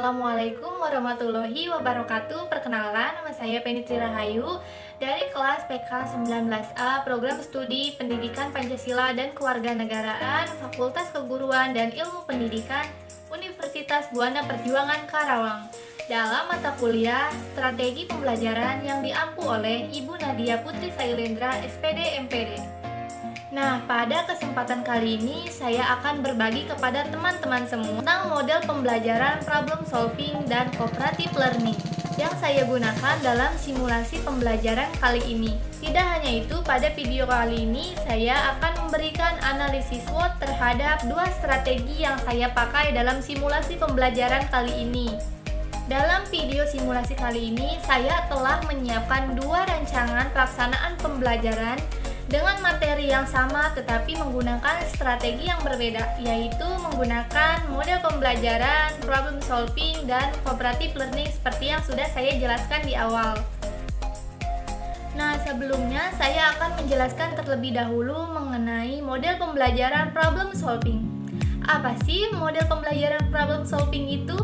Assalamualaikum warahmatullahi wabarakatuh. Perkenalan, nama saya Penitri Rahayu dari kelas PK 19A Program Studi Pendidikan Pancasila dan Kewarganegaraan Fakultas Keguruan dan Ilmu Pendidikan Universitas Buana Perjuangan Karawang. Dalam mata kuliah Strategi Pembelajaran yang diampu oleh Ibu Nadia Putri Sailendra, SPD MPD. Nah, pada kesempatan kali ini saya akan berbagi kepada teman-teman semua tentang model pembelajaran problem solving dan cooperative learning yang saya gunakan dalam simulasi pembelajaran kali ini. Tidak hanya itu, pada video kali ini saya akan memberikan analisis SWOT terhadap dua strategi yang saya pakai dalam simulasi pembelajaran kali ini. Dalam video simulasi kali ini, saya telah menyiapkan dua rancangan pelaksanaan pembelajaran dengan materi yang sama tetapi menggunakan strategi yang berbeda, yaitu menggunakan model pembelajaran, problem solving, dan cooperative learning seperti yang sudah saya jelaskan di awal. Nah, sebelumnya saya akan menjelaskan terlebih dahulu mengenai model pembelajaran problem solving. Apa sih model pembelajaran problem solving itu?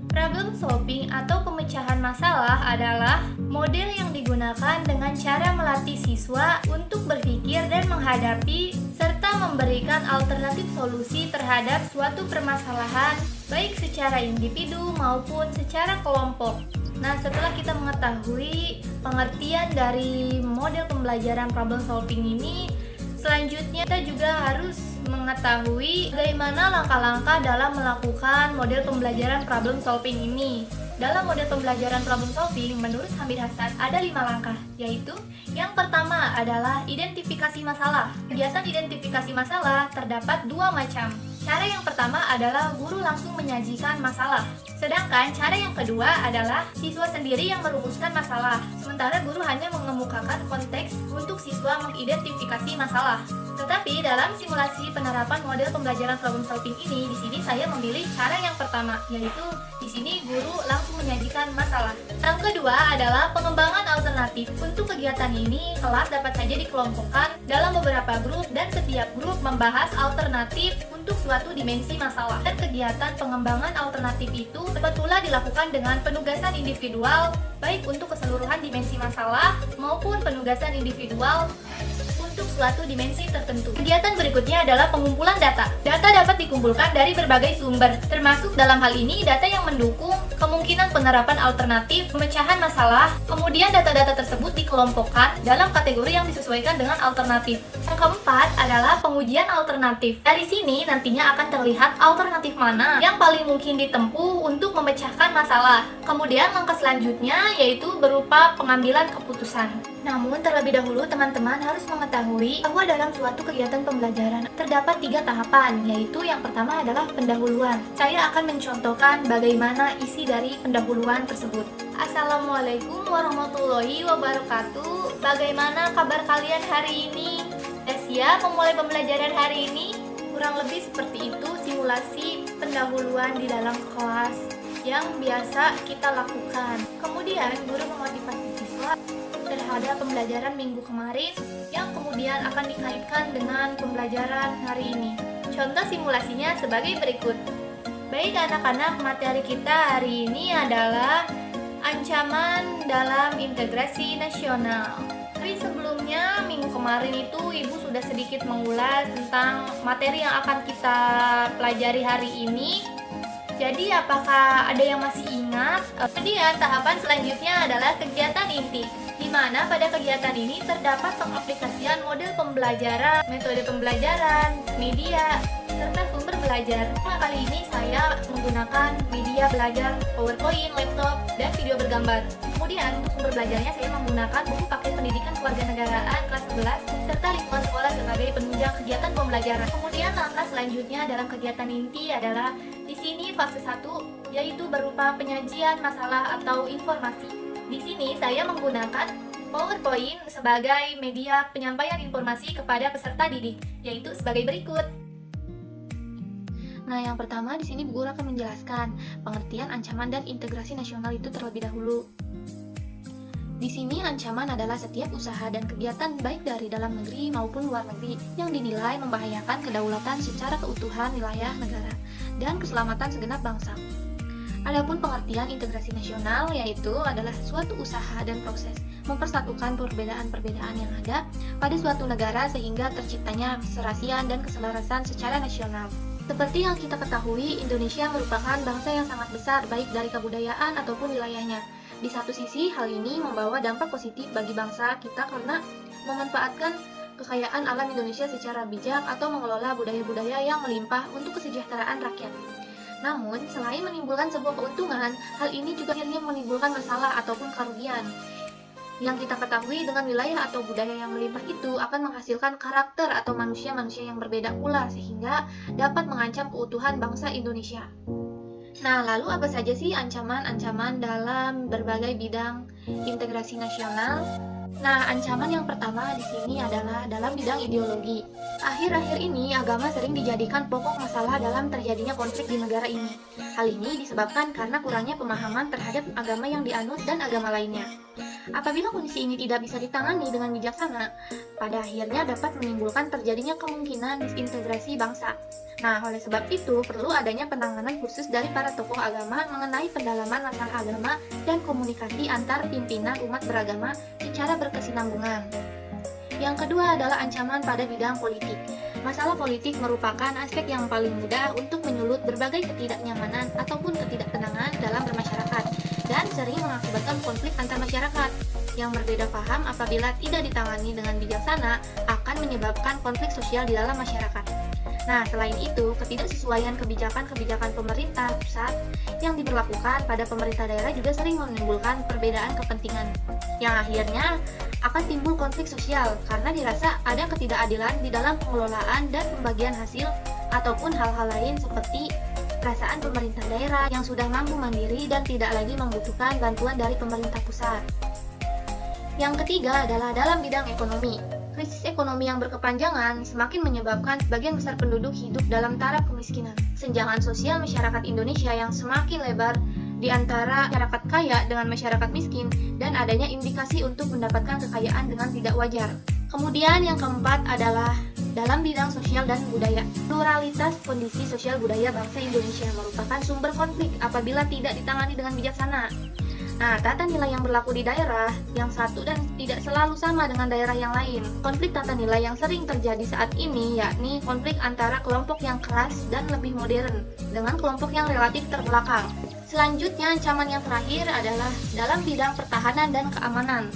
Problem solving atau pemecahan masalah adalah model yang digunakan dengan cara melatih siswa untuk berpikir dan menghadapi serta memberikan alternatif solusi terhadap suatu permasalahan, baik secara individu maupun secara kelompok. Nah, setelah kita mengetahui pengertian dari model pembelajaran problem solving ini, selanjutnya kita juga harus mengetahui bagaimana langkah-langkah dalam melakukan model pembelajaran problem solving ini. Dalam model pembelajaran problem solving, menurut Hamid Hasan ada 5 langkah, yaitu yang pertama adalah identifikasi masalah. Kegiatan identifikasi masalah terdapat 2 macam. Cara yang pertama adalah guru langsung menyajikan masalah, sedangkan cara yang kedua adalah siswa sendiri yang merumuskan masalah. Sementara guru hanya mengemukakan konteks untuk siswa mengidentifikasi masalah. Tetapi dalam simulasi penerapan model pembelajaran problem solving ini, di sini saya memilih cara yang pertama, yaitu di sini guru langsung menyajikan masalah. Yang kedua adalah pengembangan alternatif. Untuk kegiatan ini, kelas dapat saja dikelompokkan dalam beberapa grup dan setiap grup membahas alternatif untuk suatu dimensi masalah. Dan kegiatan pengembangan alternatif itu dapat pula dilakukan dengan penugasan individual, baik untuk keseluruhan dimensi masalah maupun penugasan individual untuk suatu dimensi tertentu. Kegiatan berikutnya adalah pengumpulan data. Data dapat dikumpulkan dari berbagai sumber, termasuk dalam hal ini data yang mendukung kemungkinan penerapan alternatif pemecahan masalah. Kemudian data-data tersebut dikelompokkan dalam kategori yang disesuaikan dengan alternatif. Yang keempat adalah pengujian alternatif. Dari sini nantinya akan terlihat alternatif mana yang paling mungkin ditempuh untuk memecahkan masalah. Kemudian langkah selanjutnya yaitu berupa pengambilan keputusan. Namun terlebih dahulu teman-teman harus mengetahui bahwa dalam suatu kegiatan pembelajaran terdapat 3 tahapan, yaitu yang pertama adalah pendahuluan. Saya akan mencontohkan bagaimana isi dari pendahuluan tersebut. Assalamualaikum warahmatullahi wabarakatuh. Bagaimana kabar kalian hari ini? Sudah siap memulai pembelajaran hari ini? Kurang lebih seperti itu simulasi pendahuluan di dalam kelas yang biasa kita lakukan. Kemudian guru memotivasi siswa terhadap pembelajaran minggu kemarin yang kemudian akan dikaitkan dengan pembelajaran hari ini. Contoh simulasinya sebagai berikut. Baik anak-anak, materi kita hari ini adalah ancaman dalam integrasi nasional. Tapi sebelumnya minggu kemarin itu Ibu sudah sedikit mengulas tentang materi yang akan kita pelajari hari ini. Jadi apakah ada yang masih ingat? Kemudian tahapan selanjutnya adalah kegiatan inti, di mana pada kegiatan ini terdapat pengaplikasian model pembelajaran, metode pembelajaran, media, serta sumber belajar. Nah, kali ini saya menggunakan media belajar PowerPoint, laptop, dan video bergambar. Kemudian untuk sumber belajarnya saya menggunakan buku paket pendidikan kewarganegaraan kelas 11 serta lingkungan sekolah sebagai penunjang kegiatan pembelajaran. Kemudian langkah selanjutnya dalam kegiatan inti adalah di sini fase 1, yaitu berupa penyajian masalah atau informasi. Di sini saya menggunakan PowerPoint sebagai media penyampaian informasi kepada peserta didik, yaitu sebagai berikut. Nah, yang pertama di sini Bu Guru akan menjelaskan pengertian ancaman dan integrasi nasional itu terlebih dahulu. Di sini ancaman adalah setiap usaha dan kegiatan baik dari dalam negeri maupun luar negeri yang dinilai membahayakan kedaulatan secara keutuhan wilayah negara dan keselamatan segenap bangsa. Adapun pengertian integrasi nasional yaitu adalah suatu usaha dan proses mempersatukan perbedaan-perbedaan yang ada pada suatu negara sehingga terciptanya keserasian dan keselarasan secara nasional. Seperti yang kita ketahui, Indonesia merupakan bangsa yang sangat besar baik dari kebudayaan ataupun wilayahnya. Di satu sisi, hal ini membawa dampak positif bagi bangsa kita karena memanfaatkan kekayaan alam Indonesia secara bijak atau mengelola budaya-budaya yang melimpah untuk kesejahteraan rakyat. Namun, selain menimbulkan sebuah keuntungan, hal ini juga akhirnya menimbulkan masalah ataupun kerugian. Yang kita ketahui dengan wilayah atau budaya yang melimpah itu akan menghasilkan karakter atau manusia-manusia yang berbeda pula sehingga dapat mengancam keutuhan bangsa Indonesia. Nah, lalu apa saja sih ancaman-ancaman dalam berbagai bidang integrasi nasional? Nah, ancaman yang pertama di sini adalah dalam bidang ideologi. Akhir-akhir ini, agama sering dijadikan pokok masalah dalam terjadinya konflik di negara ini. Hal ini disebabkan karena kurangnya pemahaman terhadap agama yang dianut dan agama lainnya. Apabila kondisi ini tidak bisa ditangani dengan bijaksana, pada akhirnya dapat menimbulkan terjadinya kemungkinan disintegrasi bangsa. Nah, oleh sebab itu, perlu adanya penanganan khusus dari para tokoh agama mengenai pendalaman masalah agama dan komunikasi antar pimpinan umat beragama secara berkesinambungan. Yang kedua adalah ancaman pada bidang politik. Masalah politik merupakan aspek yang paling mudah untuk menyulut berbagai ketidaknyamanan ataupun ketidaktenangan dalam bermasyarakat dan sering mengakibatkan konflik antar masyarakat. Yang berbeda paham apabila tidak ditangani dengan bijaksana akan menyebabkan konflik sosial di dalam masyarakat. Nah, selain itu, ketidaksesuaian kebijakan-kebijakan pemerintah pusat yang diberlakukan pada pemerintah daerah juga sering menimbulkan perbedaan kepentingan, yang akhirnya akan timbul konflik sosial karena dirasa ada ketidakadilan di dalam pengelolaan dan pembagian hasil ataupun hal-hal lain seperti perasaan pemerintah daerah yang sudah mampu mandiri dan tidak lagi membutuhkan bantuan dari pemerintah pusat. Yang ketiga adalah dalam bidang ekonomi. Krisis ekonomi yang berkepanjangan semakin menyebabkan sebagian besar penduduk hidup dalam taraf kemiskinan. Senjangan sosial masyarakat Indonesia yang semakin lebar di antara masyarakat kaya dengan masyarakat miskin dan adanya indikasi untuk mendapatkan kekayaan dengan tidak wajar. Kemudian yang keempat adalah dalam bidang sosial dan budaya. Pluralitas kondisi sosial budaya bangsa Indonesia merupakan sumber konflik apabila tidak ditangani dengan bijaksana. Nah, tata nilai yang berlaku di daerah yang satu dan tidak selalu sama dengan daerah yang lain. Konflik tata nilai yang sering terjadi saat ini yakni konflik antara kelompok yang keras dan lebih modern dengan kelompok yang relatif terbelakang. Selanjutnya, ancaman yang terakhir adalah dalam bidang pertahanan dan keamanan.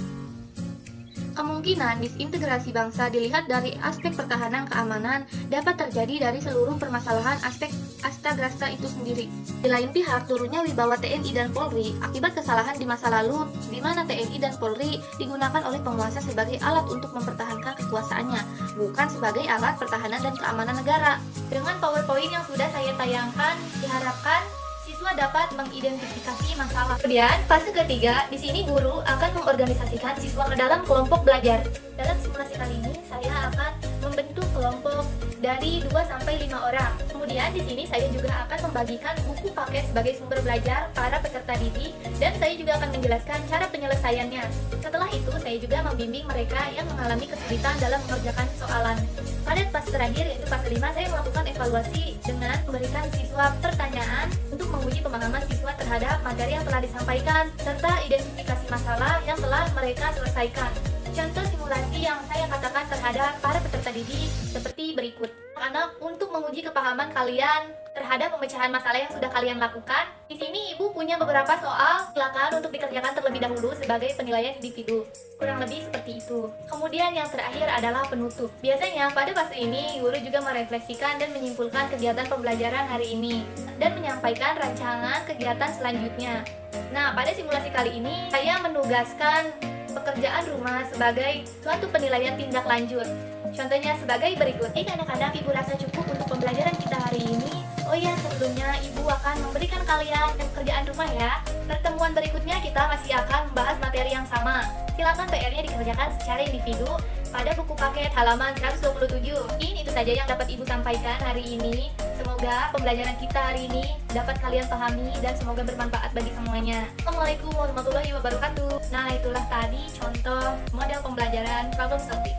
Kemungkinan disintegrasi bangsa dilihat dari aspek pertahanan keamanan dapat terjadi dari seluruh permasalahan aspek astagrasta itu sendiri. Di lain pihak, turunnya wibawa TNI dan Polri akibat kesalahan di masa lalu di mana TNI dan Polri digunakan oleh penguasa sebagai alat untuk mempertahankan kekuasaannya, bukan sebagai alat pertahanan dan keamanan negara. Dengan PowerPoint yang sudah saya tayangkan, diharapkan siswa dapat mengidentifikasi masalah. Kemudian, fase ketiga, di sini guru akan mengorganisasikan siswa ke dalam kelompok belajar. Dalam simulasi kali ini, saya akan membentuk kelompok dari 2 sampai 5 orang. Kemudian di sini saya juga akan membagikan buku paket sebagai sumber belajar para peserta didik dan saya juga akan menjelaskan cara penyelesaiannya. Setelah itu, saya juga membimbing mereka yang mengalami kesulitan dalam mengerjakan soalan. Pada fase terakhir, yaitu fase 5, saya melakukan evaluasi dengan memberikan siswa pertanyaan untuk menguji pemahaman siswa terhadap materi yang telah disampaikan serta identifikasi masalah yang telah mereka selesaikan. Contoh simulasi yang saya katakan terhadap para peserta didik seperti berikut. Anak, untuk menguji kepahaman kalian terhadap pemecahan masalah yang sudah kalian lakukan, di sini ibu punya beberapa soal, silakan untuk dikerjakan terlebih dahulu sebagai penilaian individu. Kurang lebih seperti itu. Kemudian yang terakhir adalah penutup. Biasanya pada fase ini, guru juga merefleksikan dan menyimpulkan kegiatan pembelajaran hari ini dan menyampaikan rancangan kegiatan selanjutnya. Nah, pada simulasi kali ini, saya menugaskan pekerjaan rumah sebagai suatu penilaian tindak lanjut. Contohnya sebagai berikut. Anak-anak, ibu rasa cukup untuk pembelajaran kita hari ini. Oh ya, sebelumnya ibu akan memberikan kalian pekerjaan rumah ya. Pertemuan berikutnya kita masih akan membahas materi yang sama. Silakan PR-nya dikerjakan secara individu pada buku paket halaman 127. Ini itu saja yang dapat ibu sampaikan hari ini. Semoga pembelajaran kita hari ini dapat kalian pahami dan semoga bermanfaat bagi semuanya. Assalamualaikum warahmatullahi wabarakatuh. Nah, itulah tadi contoh model pembelajaran problem solving.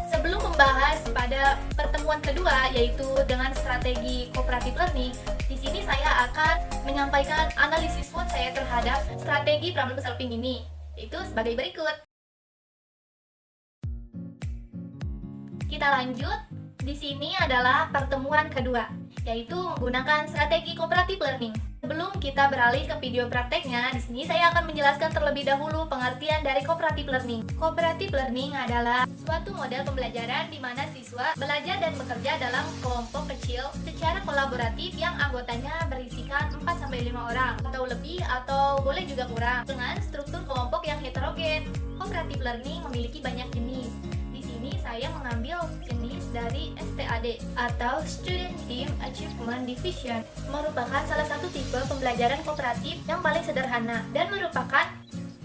Sebelum membahas pada pertemuan kedua, yaitu dengan strategi cooperative learning, di sini saya akan menyampaikan analisis SWOT saya terhadap strategi problem solving ini, yaitu sebagai berikut. Kita lanjut. Di sini adalah pertemuan kedua, yaitu menggunakan strategi cooperative learning. Sebelum kita beralih ke video prakteknya, di sini saya akan menjelaskan terlebih dahulu pengertian dari cooperative learning. Cooperative learning adalah suatu model pembelajaran di mana siswa belajar dan bekerja dalam kelompok kecil secara kolaboratif yang anggotanya berisikan 4-5 orang atau lebih, atau boleh juga kurang, dengan struktur kelompok yang heterogen. Cooperative learning memiliki banyak jenis. Di sini saya mengambil jenis dari STAD atau Student Team Achievement Division, merupakan salah satu tipe pembelajaran kooperatif yang paling sederhana dan merupakan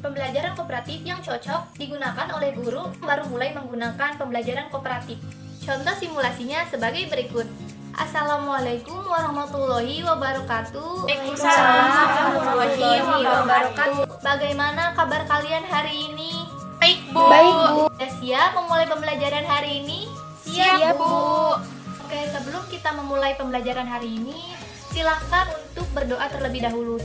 pembelajaran kooperatif yang cocok digunakan oleh guru yang baru mulai menggunakan pembelajaran kooperatif. Contoh simulasinya sebagai berikut. Assalamualaikum warahmatullahi wabarakatuh. Waalaikumsalam warahmatullahi wabarakatuh. Bagaimana kabar kalian hari ini? Baik, Bu. Baik, Bu. Sudah siap memulai pembelajaran hari ini? Siap, Bu. Oke, sebelum kita memulai pembelajaran hari ini, silakan untuk berdoa terlebih dahulu.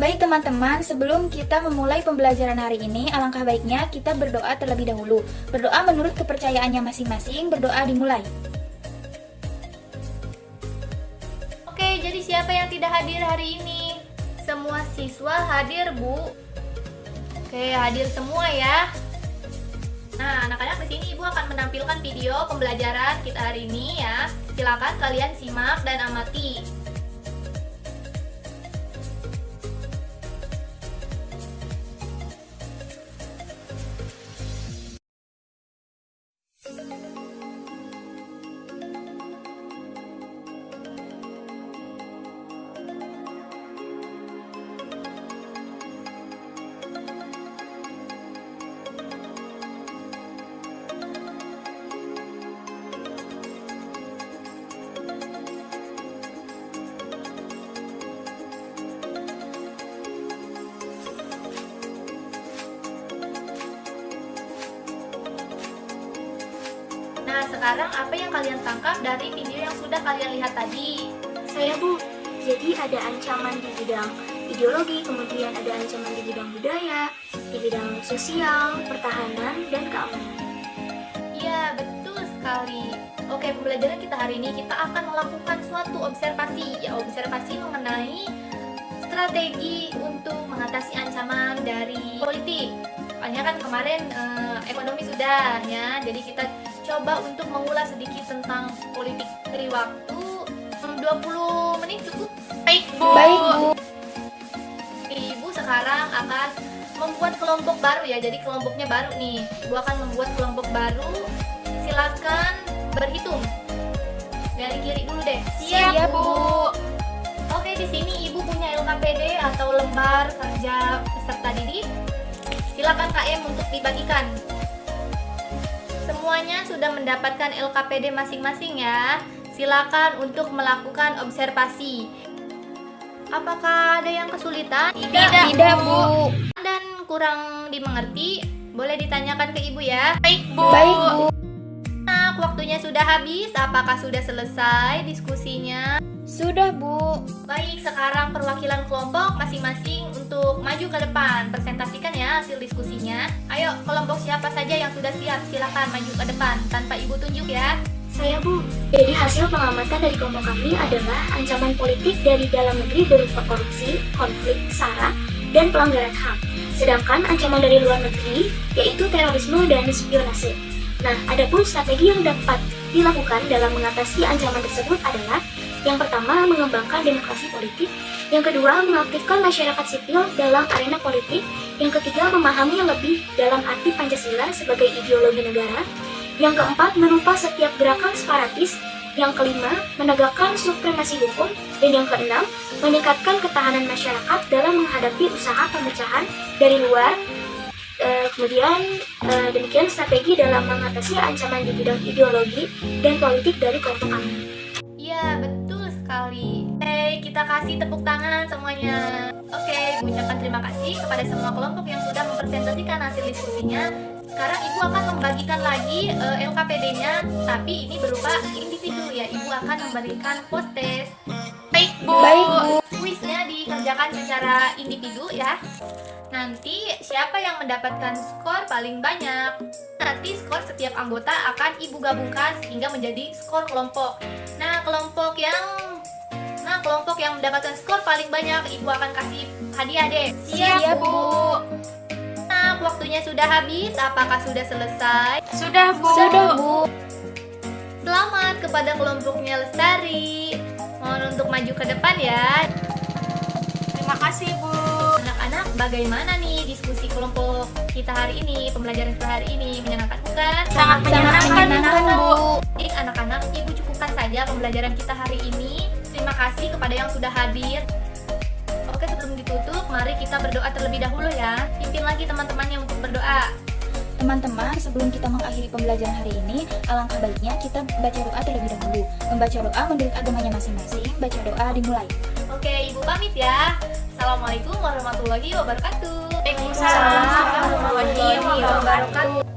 Baik teman-teman, sebelum kita memulai pembelajaran hari ini, alangkah baiknya kita berdoa terlebih dahulu. Berdoa menurut kepercayaannya masing-masing, berdoa dimulai. Oke, jadi siapa yang tidak hadir hari ini? Semua siswa hadir, Bu. Oke, hadir semua ya. Nah, anak-anak, di sini Ibu akan menampilkan video pembelajaran kita hari ini ya. Silakan kalian simak dan amati. Nah, sekarang apa yang kalian tangkap dari video yang sudah kalian lihat tadi? Saya, Bu. Jadi ada ancaman di bidang ideologi, kemudian ada ancaman di bidang budaya, di bidang sosial, pertahanan, dan keamanan. Iya, betul sekali. Oke, pembelajaran kita hari ini kita akan melakukan suatu observasi. Ya, observasi mengenai strategi untuk mengatasi ancaman dari politik. Soalnya kan kemarin ekonomi sudah ya. Jadi kita coba untuk mengulas sedikit tentang politik. Beri waktu 20 menit cukup. Baik, Bu. Baik, Bu. Ibu sekarang akan membuat kelompok baru ya. Jadi kelompoknya baru nih. Ibu akan membuat kelompok baru. Silakan berhitung. Dari kiri dulu deh. Siap, Bu. Oke, di sini Ibu punya LKPD atau lembar kerja peserta didik. Silakan KM untuk dibagikan. Semuanya sudah mendapatkan LKPD masing-masing ya. Silakan untuk melakukan observasi. Apakah ada yang kesulitan? Tidak, Bu. Dan kurang dimengerti, boleh ditanyakan ke Ibu ya. Baik, Bu. Baik, Bu. Nah, waktunya sudah habis. Apakah sudah selesai diskusinya? Sudah, Bu. Baik, sekarang perwakilan kelompok masing-masing untuk maju ke depan. Presentasikan ya hasil diskusinya. Ayo, kelompok siapa saja yang sudah siap, silakan maju ke depan tanpa Ibu tunjuk ya. Saya, Bu. Jadi hasil pengamatan dari kelompok kami adalah ancaman politik dari dalam negeri berupa korupsi, konflik, SARA, dan pelanggaran HAM. Sedangkan ancaman dari luar negeri yaitu terorisme dan spionase. Nah, adapun strategi yang dapat dilakukan dalam mengatasi ancaman tersebut adalah yang pertama, mengembangkan demokrasi politik. Yang kedua, mengaktifkan masyarakat sipil dalam arena politik. Yang ketiga, memahami lebih dalam arti Pancasila sebagai ideologi negara. Yang keempat, menumpas setiap gerakan separatis. Yang kelima, menegakkan supremasi hukum. Dan yang keenam, meningkatkan ketahanan masyarakat dalam menghadapi usaha pemecahan dari luar. Kemudian demikian strategi dalam mengatasi ancaman di bidang ideologi dan politik dari kelompok kami. Iya, betul sekali. Oke, kita kasih tepuk tangan semuanya. Oke, Ibu ucapkan terima kasih kepada semua kelompok yang sudah mempresentasikan hasil diskusinya. Sekarang Ibu akan membagikan lagi LKPD-nya, tapi ini berupa individu ya. Ibu akan memberikan post test. Baik, Baik, Bu. Baik, Bu. Kuisnya dikerjakan secara individu ya. Nanti siapa yang mendapatkan skor paling banyak? Nanti skor setiap anggota akan Ibu gabungkan sehingga menjadi skor kelompok. Nah, kelompok yang mendapatkan skor paling banyak Ibu akan kasih hadiah deh. Siap, Bu. Nah, waktunya sudah habis. Apakah sudah selesai? Sudah, Bu. Sudah, Bu. Selamat kepada kelompoknya Lestari. Mohon untuk maju ke depan ya. Terima kasih, Bu. Anak-anak, bagaimana nih diskusi kelompok kita hari ini, pembelajaran kita hari ini? Menyenangkan bukan? Sangat menyenangkan, Bu. Baik, anak-anak, Ibu cukupkan saja pembelajaran kita hari ini. Terima kasih kepada yang sudah hadir. Oke, sebelum ditutup, mari kita berdoa terlebih dahulu ya. Pimpin lagi teman-temannya untuk berdoa. Teman-teman, sebelum kita mengakhiri pembelajaran hari ini, alangkah baiknya kita baca doa terlebih dahulu. Membaca doa menurut agamanya masing-masing, baca doa dimulai. Oke, Ibu pamit ya. Assalamualaikum warahmatullahi wabarakatuh. Waalaikumsalam warahmatullahi wabarakatuh.